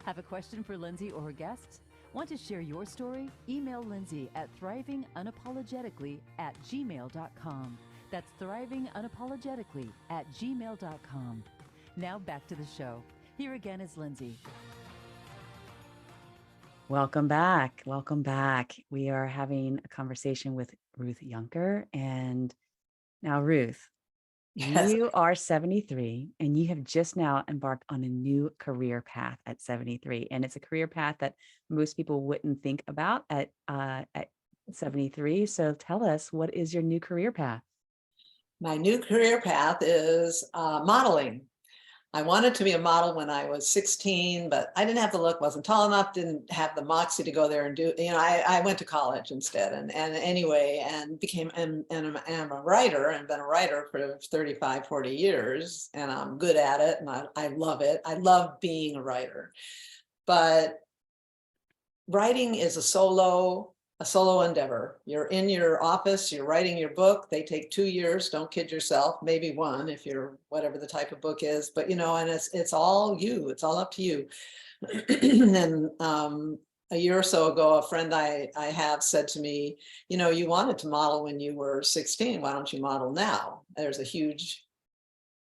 Have a question for Lynsie or her guests? Want to share your story? Email Lynsie at thrivingunapologetically@gmail.com. That's thrivingunapologetically@gmail.com. Now back to the show. Here again is Lynsie. Welcome back. Welcome back. We are having a conversation with Ruth Yunker. And now, Ruth, Yes. you are 73 and you have just now embarked on a new career path at 73. And it's a career path that most people wouldn't think about at 73. So tell us, what is your new career path? My new career path is modeling. I wanted to be a model when I was 16, but I didn't have the look, wasn't tall enough, didn't have the moxie to go there and do, I went to college instead. And anyway, and am a writer and been a writer for 35, 40 years. And I'm good at it. And I love it. I love being a writer. But writing is a solo endeavor. You're in your office, you're writing your book. They take 2 years. Don't kid yourself. Maybe one if you're whatever the type of book is. But and it's all you. It's all up to you. And a year or so ago, a friend I have said to me, you wanted to model when you were 16. Why don't you model now? There's a huge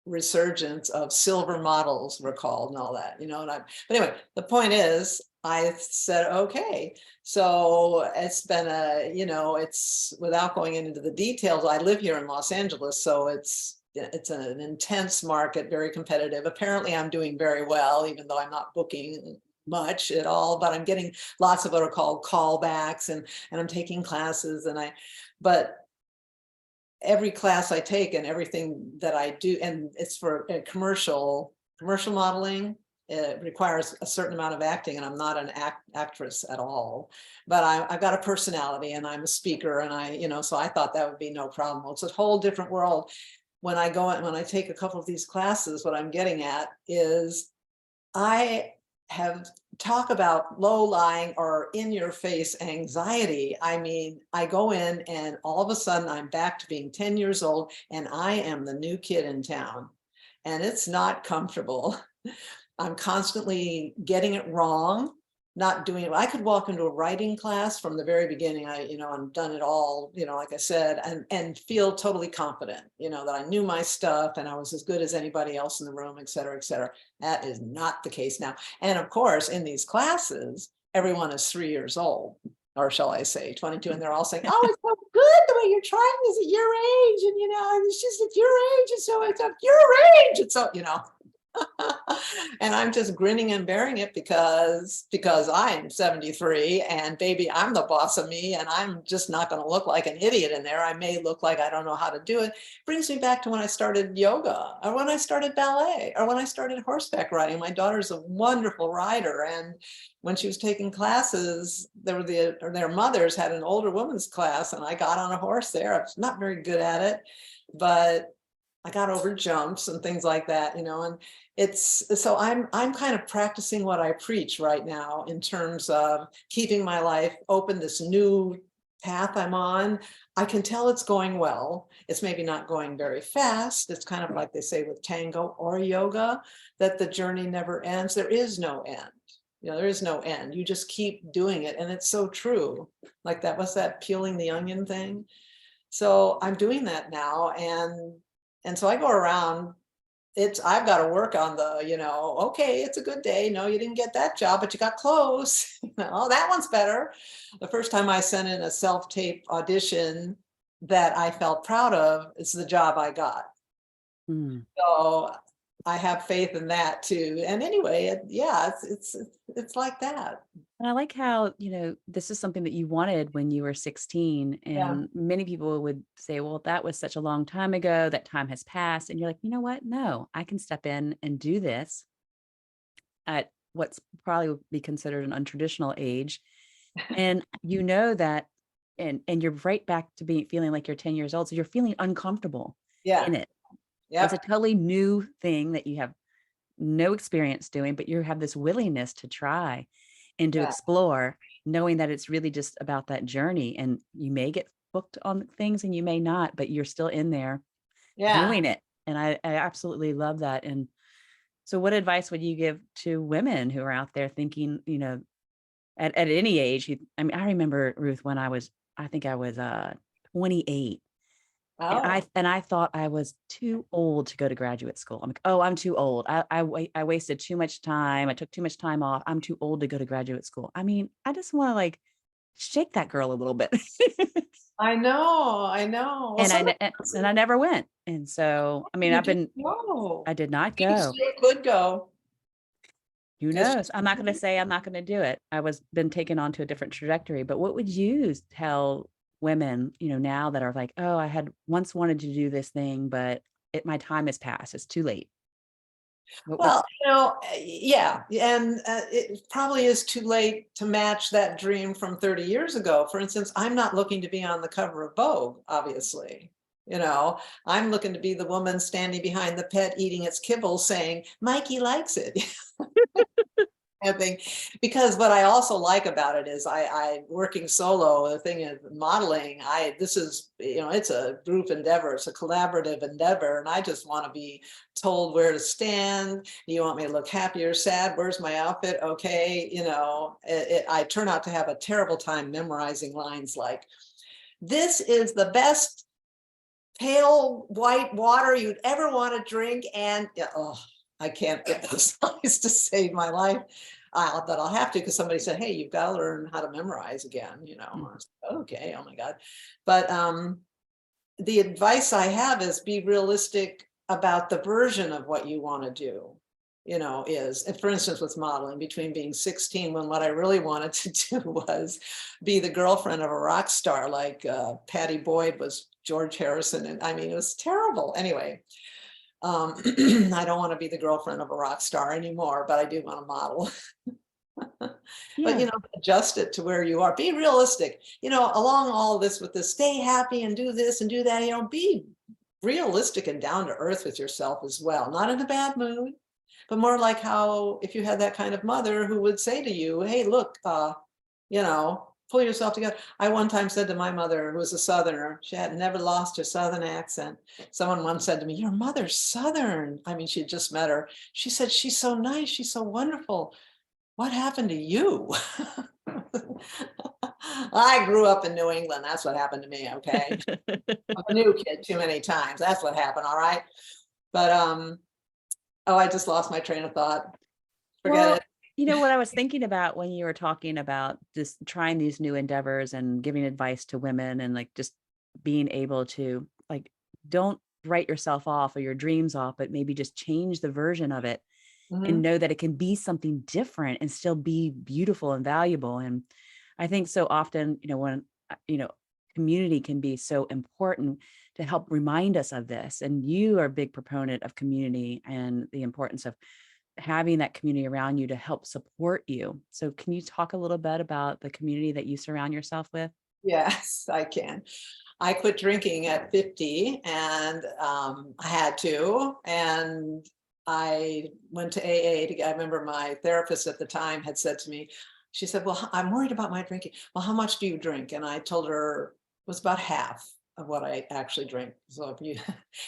resurgence of silver models, were called, and all that. But anyway, the point is, I said, okay. So it's been it's, without going into the details, I live here in Los Angeles, so it's an intense market, very competitive. Apparently I'm doing very well, even though I'm not booking much at all, but I'm getting lots of what are called callbacks, and I'm taking classes, but every class I take and everything that I do, and it's for commercial modeling. It requires a certain amount of acting, and I'm not an actress at all, but I've got a personality and I'm a speaker, and so I thought that would be no problem. Well, it's a whole different world. When I take a couple of these classes, what I'm getting at is I have talk about low-lying or in-your-face anxiety. I mean, I go in and all of a sudden I'm back to being 10 years old and I am the new kid in town, and it's not comfortable. I'm constantly getting it wrong, not doing it. I could walk into a writing class from the very beginning. I've done it all, like I said, and feel totally confident, that I knew my stuff and I was as good as anybody else in the room, et cetera, et cetera. That is not the case now. And of course, in these classes, everyone is 3 years old, or shall I say 22, and they're all saying, oh, it's so good the way you're trying this at your age. And, it's just at your age. And so it's at your age. And so, and I'm just grinning and bearing it because I'm 73 and baby, I'm the boss of me, and I'm just not going to look like an idiot in there. I may look like I don't know how to do it. Brings me back to when I started yoga, or when I started ballet, or when I started horseback riding. My daughter's a wonderful rider, and when she was taking classes, their mothers had an older women's class, and I got on a horse there. I was not very good at it, but I got over jumps and things like that, and so I'm kind of practicing what I preach right now in terms of keeping my life open, this new path I'm on. I can tell it's going well. It's maybe not going very fast. It's kind of like they say with tango or yoga, that the journey never ends. There is no end. There is no end. You just keep doing it. And it's so true. Like that, what's that peeling the onion thing? So I'm doing that now. And so I go around, I've got to work on the, okay, it's a good day. No, you didn't get that job, but you got close. Oh, that one's better. The first time I sent in a self-tape audition that I felt proud of, is the job I got. So I have faith in that too. And anyway, it's like that. And I like how, this is something that you wanted when you were 16. And Yeah. many people would say, well, that was such a long time ago, that time has passed. And you're like, you know what? No, I can step in and do this at what's probably would be considered an untraditional age. And that, and you're right back to feeling like you're 10 years old. So you're feeling uncomfortable in it. Yeah. It's a totally new thing that you have no experience doing, but you have this willingness to try and to explore, knowing that it's really just about that journey. And you may get booked on things and you may not, but you're still in there doing it. And I absolutely love that. And so what advice would you give to women who are out there thinking, at any age? I mean, I remember, Ruth, when I think I was 28. Oh, And I thought I was too old to go to graduate school. I'm like, oh, I'm too old. I wasted too much time. I took too much time off. I'm too old to go to graduate school. I mean, I just want to like shake that girl a little bit. I know, I know. Well, somebody And I never went. And so, I mean, you didn't go. I did not You go. still could go. Who 'Cause knows? I'm not going to say I'm not going to do it. I was been taken on to a different trajectory. But what would you tell women, now that are like, oh, I had once wanted to do this thing, but my time has passed. It's too late. Well, yeah, and it probably is too late to match that dream from 30 years ago. For instance, I'm not looking to be on the cover of Vogue, obviously. I'm looking to be the woman standing behind the pet eating its kibble saying, Mikey likes it. I think, because what I also like about it is I working solo, the thing is modeling, this is, it's a group endeavor, it's a collaborative endeavor, and I just want to be told where to stand. You want me to look happy or sad? Where's my outfit? Okay. I turn out to have a terrible time memorizing lines like, this is the best pale white water you'd ever want to drink. And I can't get those lines to save my life. But I'll have to, because somebody said, hey, you've got to learn how to memorize again. I was like, okay, oh my God. But the advice I have is be realistic about the version of what you want to do. For instance, with modeling, between being 16, when what I really wanted to do was be the girlfriend of a rock star, like Patty Boyd was George Harrison. And I mean, it was terrible. Anyway, I don't want to be the girlfriend of a rock star anymore, but I do want to model. Yeah. But adjust it to where you are. Be realistic. Along all this with this, stay happy and do this and do that. Be realistic and down to earth with yourself as well. Not in a bad mood, but more like how if you had that kind of mother who would say to you, hey, look, pull yourself together. I one time said to my mother, who was a Southerner, she had never lost her Southern accent. Someone once said to me, your mother's Southern. I mean, she had just met her. She said, she's so nice. She's so wonderful. What happened to you? I grew up in New England. That's what happened to me. Okay. I'm a new kid too many times. That's what happened. All right. But, I just lost my train of thought. Forget it. What I was thinking about when you were talking about just trying these new endeavors and giving advice to women and like just being able to like, don't write yourself off or your dreams off, but maybe just change the version of it and know that it can be something different and still be beautiful and valuable. And I think so often, when, community can be so important to help remind us of this. And you are a big proponent of community and the importance of having that community around you to help support you. So can you talk a little bit about the community that you surround yourself with? Yes, I can. I quit drinking at 50 and I had to. And I went to AA. I remember my therapist at the time had said to me, she said, well, I'm worried about my drinking. Well, how much do you drink? And I told her it was about half of what I actually drink. So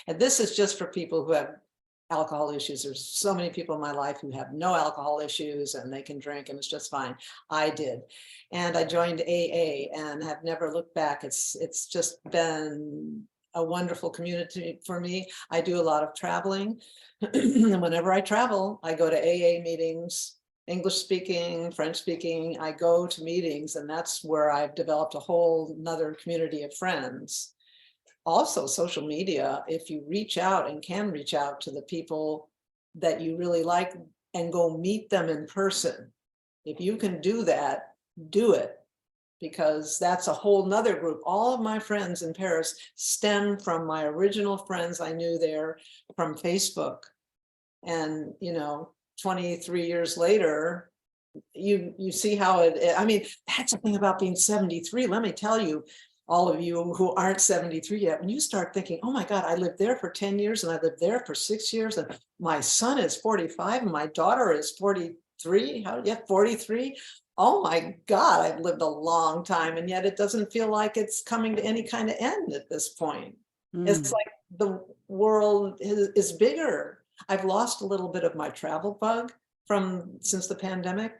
and this is just for people who have alcohol issues. There's so many people in my life who have no alcohol issues and they can drink and it's just fine. I did. And I joined AA and have never looked back. It's just been a wonderful community for me. I do a lot of traveling. And whenever I travel, I go to AA meetings, English speaking, French speaking. I go to meetings and that's where I've developed a whole nother community of friends. Also, social media, if you reach out and can reach out to the people that you really like and go meet them in person. If you can do that, do it, because that's a whole nother group. All of my friends in Paris stem from my original friends I knew there from Facebook. And, 23 years later, you see how I mean, that's the thing about being 73. Let me tell you, all of you who aren't 73 yet, when you start thinking, oh my God, I lived there for 10 years and I lived there for 6 years and my son is 45 and my daughter is 43, 43. Oh my God, I've lived a long time and yet it doesn't feel like it's coming to any kind of end at this point. It's like world is bigger. I've lost a little bit of my travel bug since the pandemic.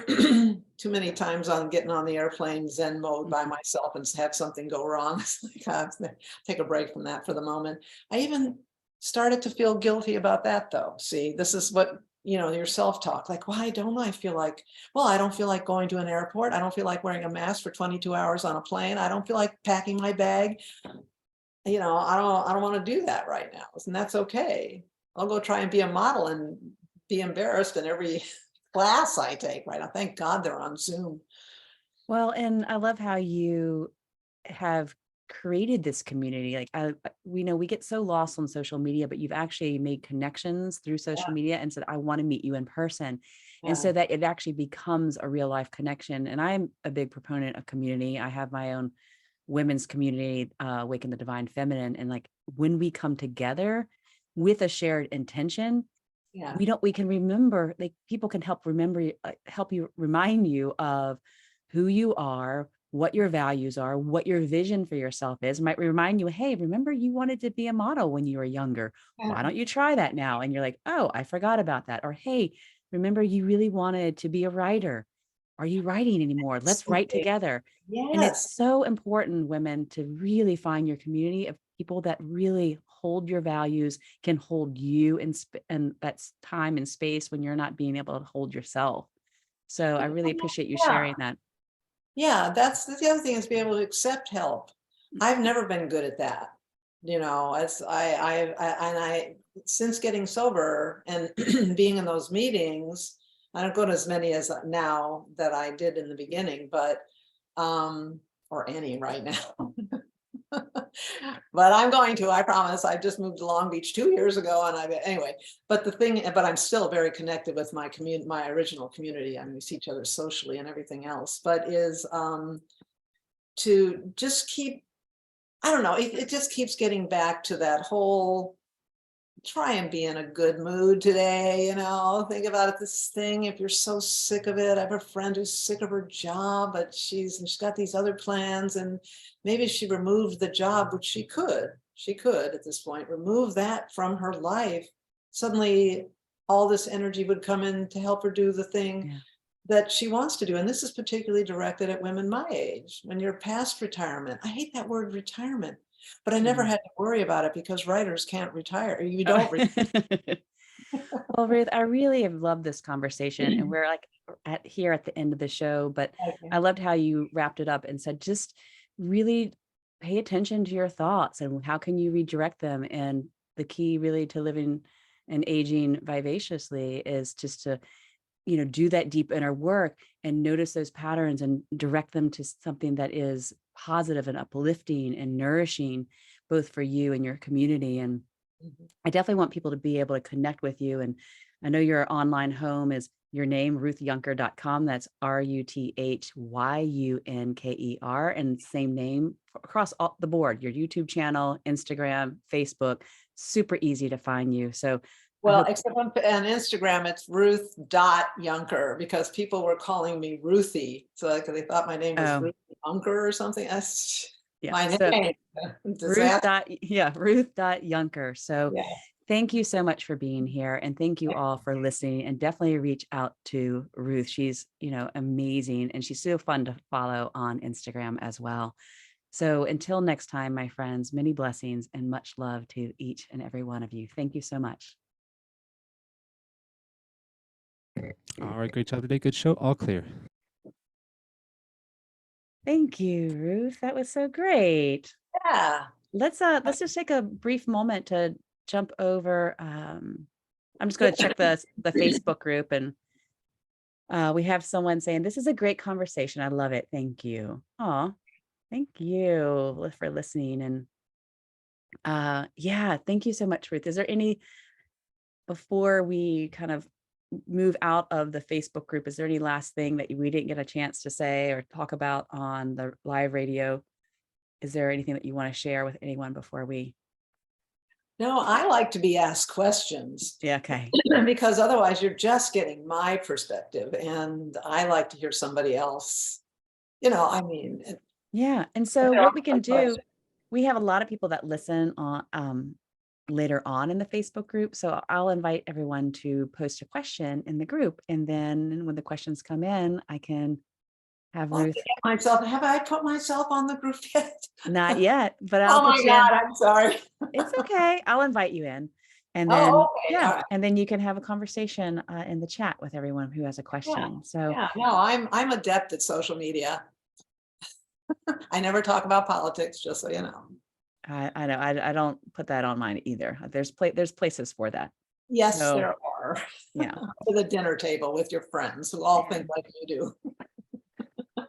Too many times on getting on the airplane Zen mode by myself and have something go wrong. It's like, take a break from that for the moment. I even started to feel guilty about that though. See, this is what, your self-talk, like, why don't I feel like, well, I don't feel like going to an airport. I don't feel like wearing a mask for 22 hours on a plane. I don't feel like packing my bag. I don't want to do that right now. And that's okay. I'll go try and be a model and be embarrassed in every class I take right now. Thank God they're on Zoom. Well, and I love how you have created this community. Like we know we get so lost on social media, but you've actually made connections through social media and said, I want to meet you in person. And so that it actually becomes a real life connection. And I'm a big proponent of community. I have my own women's community, Awaken the Divine Feminine. And like when we come together with a shared intention, we can remember, like people can help you remind you of who you are, what your values are, what your vision for yourself is. Might remind you, hey, remember you wanted to be a model when you were younger. Why don't you try that now? And you're like, oh, I forgot about that. Or, hey, remember you really wanted to be a writer. Are you writing anymore? Let's write together. And it's so important, women, to really find your community of people that really hold your values, can hold you and that's time and space when you're not being able to hold yourself. So I really appreciate you sharing that. Yeah, that's the other thing, is be able to accept help. I've never been good at that. As I since getting sober and being in those meetings, I don't go to as many as now that I did in the beginning, but or any right now. But I'm going to, I promise. I just moved to Long Beach 2 years ago, and anyway. But I'm still very connected with my community, my original community. I mean, we see each other socially and everything else. But is to just keep, I don't know, it just keeps getting back to that whole, try and be in a good mood today, think about it, this thing, if you're so sick of it. I have a friend who's sick of her job, but she's got these other plans, and maybe she removed the job, which she could at this point remove that from her life. Suddenly all this energy would come in to help her do the thing that she wants to do. And this is particularly directed at women my age, when you're past retirement. I hate that word retirement, but I never had to worry about it because writers can't retire. You don't retire. Well, Ruth, I really have loved this conversation, and we're like here at the end of the show, but I loved how you wrapped it up and said, just really pay attention to your thoughts and how can you redirect them. And the key really to living and aging vivaciously is just to, do that deep inner work and notice those patterns and direct them to something that is positive and uplifting and nourishing, both for you and your community. And I definitely want people to be able to connect with you. And I know your online home is your name, RuthYunker.com. That's RuthYunker, and same name across all the board, your YouTube channel, Instagram, Facebook, super easy to find you. So well, except on Instagram, it's Ruth.Yunker, because people were calling me Ruthie. So like they thought my name was Ruth Yunker or something. That's my name. Ruth.Yunker. So thank you so much for being here. And thank you all for listening, and definitely reach out to Ruth. She's, amazing. And she's so fun to follow on Instagram as well. So until next time, my friends, many blessings and much love to each and every one of you. Thank you so much. All right, great job today. Good show. All clear. Thank you, Ruth. That was so great. Yeah. Let's just take a brief moment to jump over. I'm just going to check the Facebook group, and we have someone saying, this is a great conversation. I love it. Thank you. Oh, thank you for listening. And thank you so much, Ruth. Is there any, before we kind of move out of the Facebook group, is there any last thing that we didn't get a chance to say or talk about on the live radio? Is there anything that you want to share with anyone before we? No, I like to be asked questions. Yeah, okay. Because otherwise you're just getting my perspective, and I like to hear somebody else, I mean. Yeah. And so what we can do, we have a lot of people that listen on later on in the Facebook group. So I'll invite everyone to post a question in the group. And then when the questions come in, I can have Well, Ruth, have I put myself on the group yet? not yet, but Oh I'll my put you in. God, I'm sorry. It's okay. I'll invite you in. And then, Oh, okay. yeah, All right. and then you can have a conversation in the chat with everyone who has a question. So Yeah, no, I'm adept at social media. I never talk about politics, just so you know. I know I don't put that on mine either. There's places for that. Yes, So, there are. yeah. To the dinner table with your friends who all think like you do.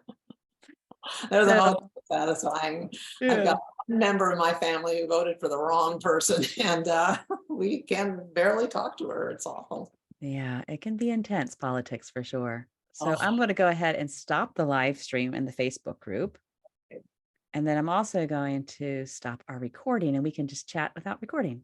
They're the So, most satisfying. I've got a member of my family who voted for the wrong person, and we can barely talk to her. It's awful. yeah, it can be intense politics for sure. So Oh. I'm going to go ahead and stop the live stream in the Facebook group. And then I'm also going to stop our recording and we can just chat without recording.